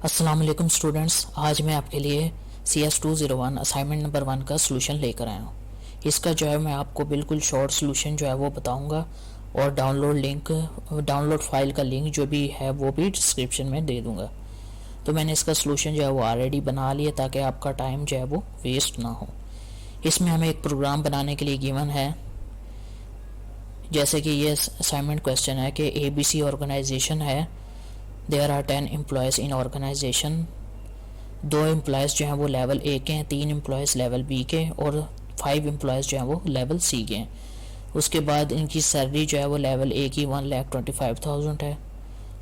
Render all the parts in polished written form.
अस्सलाम वालेकुम स्टूडेंट्स, आज मैं आपके लिए CS201 असाइनमेंट नंबर 1 का सलूशन लेकर आया हूँ। इसका जो है मैं आपको बिल्कुल शॉर्ट सलूशन जो है वो बताऊंगा और डाउनलोड फाइल का लिंक जो भी है वो भी डिस्क्रिप्शन में दे दूंगा। तो मैंने इसका सलूशन जो है वो ऑलरेडी बना लिया ताकि आपका टाइम जो है वो वेस्ट ना हो। इसमें हमें एक प्रोग्राम बनाने के लिए गिवन है, जैसे कि ये असाइनमेंट क्वेश्चन है कि ABC ऑर्गेनाइजेशन है, there are 10 employees in organisation. 2 employees जो हैं वो लेवल ए के हैं, 3 एम्प्लॉयज़ लेवल बी के और 5 एम्प्लॉयज़ जो हैं वो लेवल सी के हैं। उसके बाद इनकी सैलरी जो है वो लेवल ए की 1,25,000 है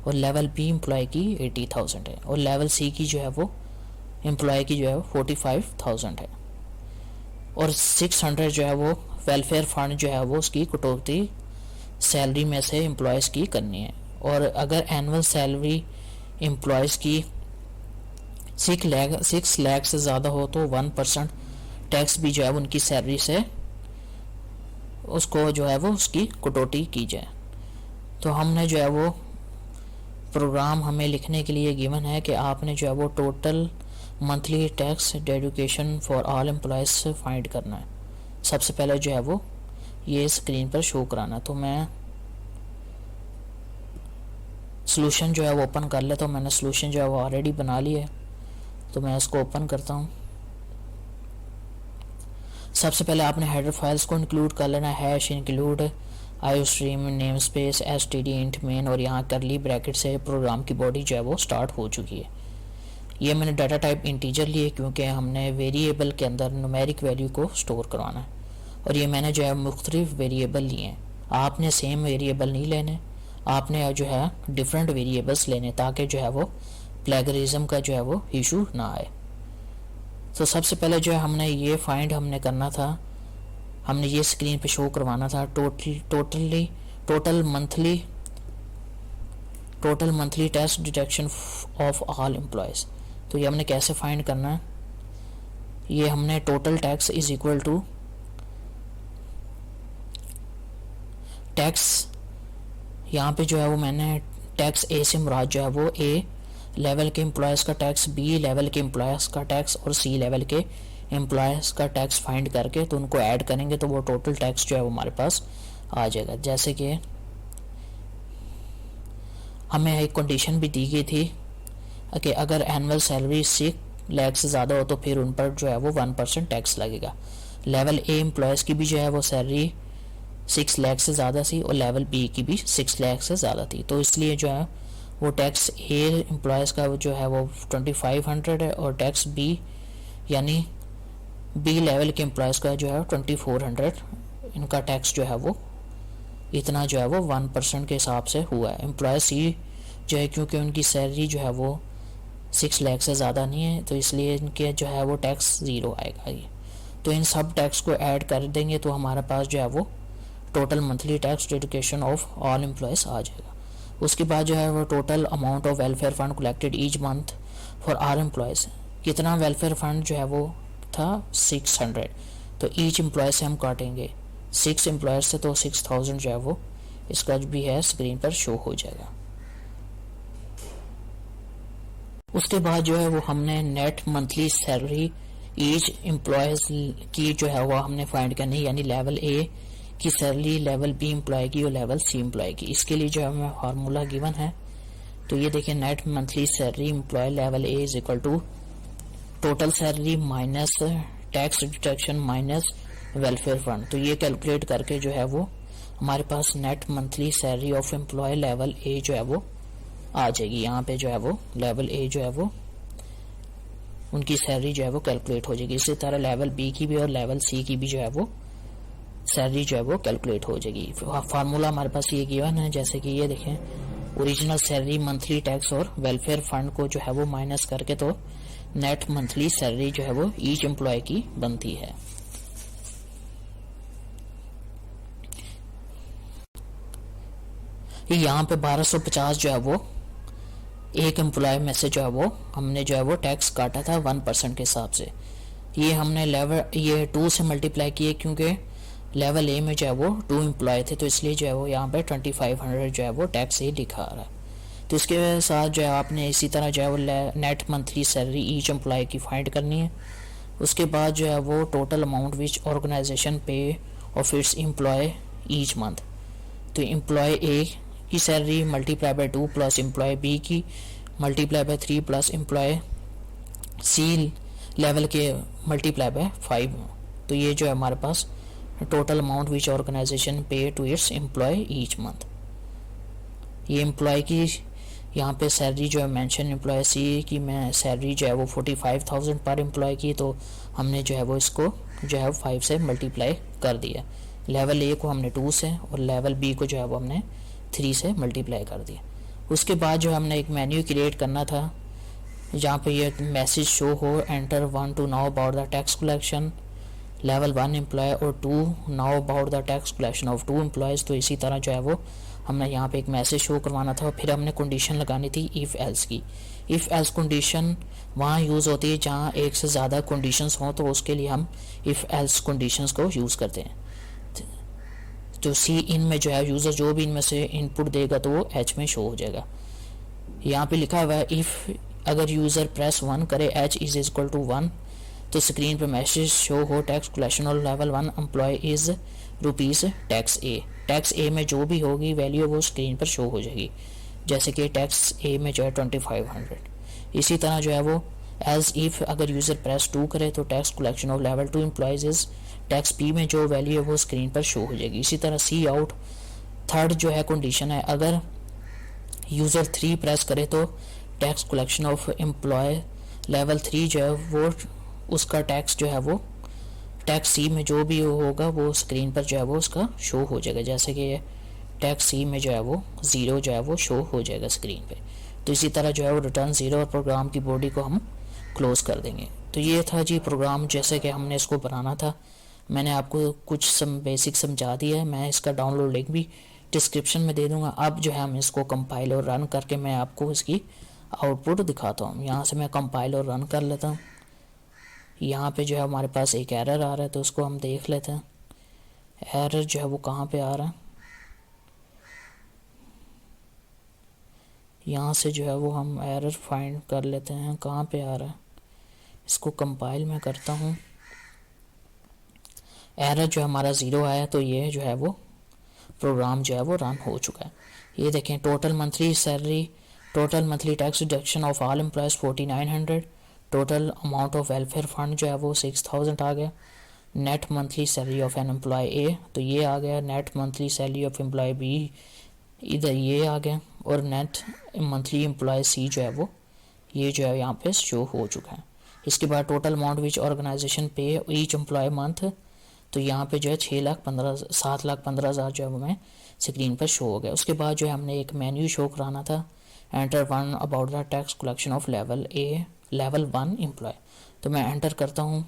और लेवल बी एम्प्लॉय की 80,000 है और लेवल सी की जो है वो एम्प्लॉय की जो है 45,000 है और 600 जो है वो वेलफेयर फंड जो है वो उसकी कटौती सैलरी में से एम्प्लॉयज़ की करनी है। और अगर एनुअल सैलरी एम्प्लॉयज़ की 6 लाख से ज़्यादा हो तो 1% टैक्स भी जो है उनकी सैलरी से उसको जो है वो उसकी कटौती की जाए। तो हमने जो है वो प्रोग्राम हमें लिखने के लिए गिवन है कि आपने जो है वो total monthly tax dedication for all employees find करना है। सबसे पहले जो है वो ये स्क्रीन पर शो कराना। तो मैं सॉल्यूशन जो है वो ओपन कर लेता हूँ। मैंने सॉल्यूशन जो है वो ऑलरेडी बना लिया है, तो मैं इसको ओपन करता हूँ। सबसे पहले आपने हेडर फाइल्स को इंक्लूड कर लेना है, hash include iostream name space std int main और यहाँ करली ब्रैकेट से प्रोग्राम की बॉडी जो है वो स्टार्ट हो चुकी है। ये मैंने डाटा टाइप इंटीजर लिए क्योंकि हमने वेरिएबल के अंदर न्यूमेरिक वैल्यू को स्टोर करवाना है और ये मैंने जो है मुख्तलिफ वेरिएबल लिए हैं। आपने सेम वेरिएबल नहीं लेने, आपने जो है डिफरेंट वेरिएबल्स लेने ताकि जो है वो प्लेगरिज्म का जो है वो इशू ना आए। तो सबसे पहले जो है हमने ये फाइंड हमने करना था, हमने ये स्क्रीन पे शो करवाना था total monthly tax deduction of all employees. तो ये हमने कैसे फाइंड करना है, ये हमने total tax is equal to tax, यहाँ पे जो है वो मैंने टैक्स ए से मुराद जो है वो ए लेवल के एम्प्लॉयज़ का टैक्स, बी लेवल के एम्प्लॉयज़ का टैक्स और सी लेवल के एम्प्लॉयज़ का टैक्स फाइंड करके तो उनको ऐड करेंगे तो वो टोटल टैक्स जो है वो हमारे पास आ जाएगा। जैसे कि हमें एक कंडीशन भी दी गई थी कि अगर एनुअल सैलरी 6 लाख से ज़्यादा हो तो फिर उन पर जो है वो 1% टैक्स लगेगा। लेवल ए एम्प्लॉयज़ की भी जो है वो सैलरी 6 लाख से ज़्यादा थी और लेवल बी की भी 6 लाख से ज़्यादा थी, तो इसलिए जो है वो टैक्स ए एम्प्लॉयज़ का जो है वो 2500 है और टैक्स बी यानी बी लेवल के एम्प्लॉयज़ का जो है 2400, इनका टैक्स जो है वो इतना जो है वो 1% के हिसाब से हुआ है। एम्प्लॉय सी जो है क्योंकि उनकी सैलरी जो है वो 6 लाख से ज़्यादा नहीं है तो इसलिए इनके जो है वो टैक्स ज़ीरो आएगा। ये तो इन सब टैक्स को ऐड कर देंगे तो हमारे पास जो है वो total monthly tax dedication of all employees आ जाएगा। उसके बाद जो है वो total amount of welfare fund collected each month for all employees, कितना वेलफेयर फंड जो है वो था 600, तो ईच एम्प्लॉय से हम काटेंगे 6 एम्प्लॉयर से तो 6000 जो है वो इसका जो भी है स्क्रीन पर शो हो जाएगा। उसके बाद जो है वो हमने net monthly salary each employees की जो है वो हमने फाइंड करनी, यानी लेवल ए की सैलरी लेवल बी एम्प्लॉय की और लेवल सी एम्प्लॉय की। इसके लिए जो है हमें फार्मूला गिवन है, तो ये देखिए net monthly salary employee level A is equal to total salary minus tax deduction minus welfare fund. तो ये कैलकुलेट करके जो है वो हमारे पास net monthly salary of employee level A जो है वो आ जाएगी। यहाँ पे जो है वो लेवल ए जो है वो उनकी सैलरी जो है वो कैलकुलेट हो जाएगी। इसी तरह लेवल बी की भी और लेवल सी की भी जो है वो सैलरी जो है वो कैलकुलेट हो जाएगी। फार्मूला हमारे पास ये गिवन है, जैसे कि ये देखें ओरिजिनल सैलरी मंथली टैक्स और वेलफेयर फंड को जो है वो माइनस करके तो नेट मंथली सैलरी जो है वो ईच एम्प्लॉय की बनती है। यहाँ पे 1250 जो है वो एक एम्प्लॉय में से जो है वो हमने जो है वो टैक्स काटा था 1% के हिसाब से। ये हमने ये 2 से मल्टीप्लाई किए क्योंकि लेवल ए में जो है वो 2 एम्प्लॉय थे तो इसलिए जो है वो यहाँ पे 2500 जो है वो टैक्स ही लिखा आ रहा है। तो इसके साथ जो है आपने इसी तरह जो है वो net monthly salary each employee की फाइंड करनी है। उसके बाद जो है वो total amount which organisation pay of its employee each month, तो एम्प्लॉय ए की salary multiply by 2 plus employee B की multiply by 3 plus employee C level के मल्टीप्लाई बाय 5। तो ये जो है हमारे पास total amount which organisation pay to its employee each month. ये एम्प्लॉय की यहाँ पे सैलरी जो है मेंशन एम्प्लॉय सी की मैं सैलरी जो है वो 45,000 पर एम्प्लॉय की, तो हमने जो है वो इसको जो है 5 से मल्टीप्लाई कर दिया। लेवल ए को हमने 2 से और लेवल बी को जो है वो हमने 3 से मल्टीप्लाई कर दिया। उसके बाद जो हमने एक मेन्यू क्रिएट करना था जहाँ पे ये मैसेज शो हो enter 1 two now about the tax collection level 1 employee और 2 now about the tax collection of 2 employees. तो इसी तरह जो है वो हमने यहाँ पे एक मैसेज शो करवाना था। फिर हमने कंडीशन लगानी थी इफ़ एल्स की। इफ़ एल्स कंडीशन वहाँ यूज़ होती है जहाँ एक से ज़्यादा कंडीशंस हों, तो उसके लिए हम इफ़ एल्स कंडीशंस को यूज़ करते हैं। तो सी इन में जो है यूज़र जो भी इनमें से इनपुट देगा तो वो एच में शो हो जाएगा। यहाँ पे लिखा हुआ है इफ़ अगर यूज़र प्रेस 1 करे एच इज़ इक्वल टू 1 तो स्क्रीन पर मैसेज शो हो टैक्स कलेक्शन और level 1 employee is rupees tax A. Tax A में जो भी होगी वैल्यू वो स्क्रीन पर शो हो जाएगी, जैसे कि टैक्स ए में जो है 2500। इसी तरह जो है वो एज इफ़ अगर यूज़र प्रेस 2 करे तो tax collection of level 2 employees is tax P में जो वैल्यू है वो स्क्रीन पर शो हो जाएगी। इसी तरह सी आउट थर्ड जो है कंडीशन है, अगर यूज़र 3 प्रेस करे तो tax collection of employee level 3 जो है वो उसका टैक्स जो है वो टैक्स सी में जो भी होगा वो स्क्रीन पर जो है वो उसका शो हो जाएगा, जैसे कि टैक्स सी में जो है वो 0 जो है वो शो हो जाएगा स्क्रीन पे। तो इसी तरह जो है वो रिटर्न 0 और प्रोग्राम की बॉडी को हम क्लोज कर देंगे। तो ये था जी प्रोग्राम, जैसे कि हमने इसको बनाना था। मैंने आपको कुछ बेसिक समझा दिया है। मैं इसका डाउनलोड लिंक भी डिस्क्रिप्शन में दे दूँगा। अब जो है हम इसको कंपाइल और रन करके मैं आपको इसकी आउटपुट दिखाता हूँ। यहाँ से मैं कंपाइल और रन कर लेता हूँ। यहाँ पे जो है हमारे पास एक एरर आ रहा है, तो उसको हम देख लेते हैं। एरर जो है वो कहाँ पे आ रहा है, यहाँ से जो है वो हम एरर फाइंड कर लेते हैं कहाँ पे आ रहा है। इसको कंपाइल मैं करता हूँ। एरर जो हमारा 0 आया, तो ये जो है वो प्रोग्राम जो है वो रन हो चुका है। ये देखें total monthly salary, total monthly tax deduction of all employees 4900, total amount of welfare fund जो है वो 6000 आ गया। Net monthly salary of an employee A तो ये आ गया। Net monthly salary of employee B इधर ये आ गया। और नेट मंथली एम्प्लॉय सी जो है वो ये जो है यहाँ पे शो हो चुका है। इसके बाद टोटल अमाउंट विच ऑर्गेनाइजेशन पे ईच एम्प्लॉय मंथ, तो यहाँ पे जो है 7,15,000 जो है वो हमें स्क्रीन पर शो हो गया। उसके बाद जो है हमने एक मेन्यू शो कराना था, enter 1 about the tax collection of level A level 1 employee. तो मैं एंटर करता हूँ,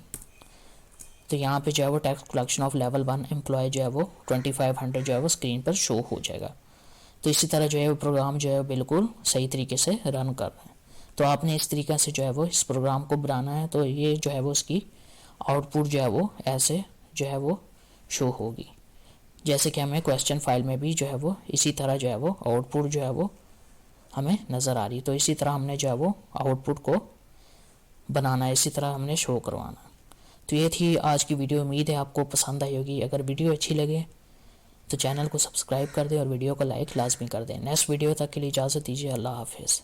तो यहाँ पे जो है वो tax collection of level 1 employee जो है वो 2500 जो है वो स्क्रीन पर शो हो जाएगा। तो इसी तरह जो है वो प्रोग्राम जो है बिल्कुल सही तरीके से रन कर रहे हैं। तो आपने इस तरीके से जो है वो इस प्रोग्राम को बनाना है। तो ये जो है वो इसकी आउटपुट जो है वो ऐसे जो है वो शो होगी, जैसे कि हमें क्वेश्चन फाइल में भी जो है वो इसी तरह जो है वो आउटपुट जो है वो हमें नज़र आ रही। तो इसी तरह हमने जो है वो आउटपुट को बनाना है, इसी तरह हमने शो करवाना। तो ये थी आज की वीडियो। उम्मीद है आपको पसंद आई होगी। अगर वीडियो अच्छी लगे तो चैनल को सब्सक्राइब कर दें और वीडियो को लाइक लाजमी कर दें। नेक्स्ट वीडियो तक के लिए इजाज़त दीजिए। अल्लाह हाफिज़।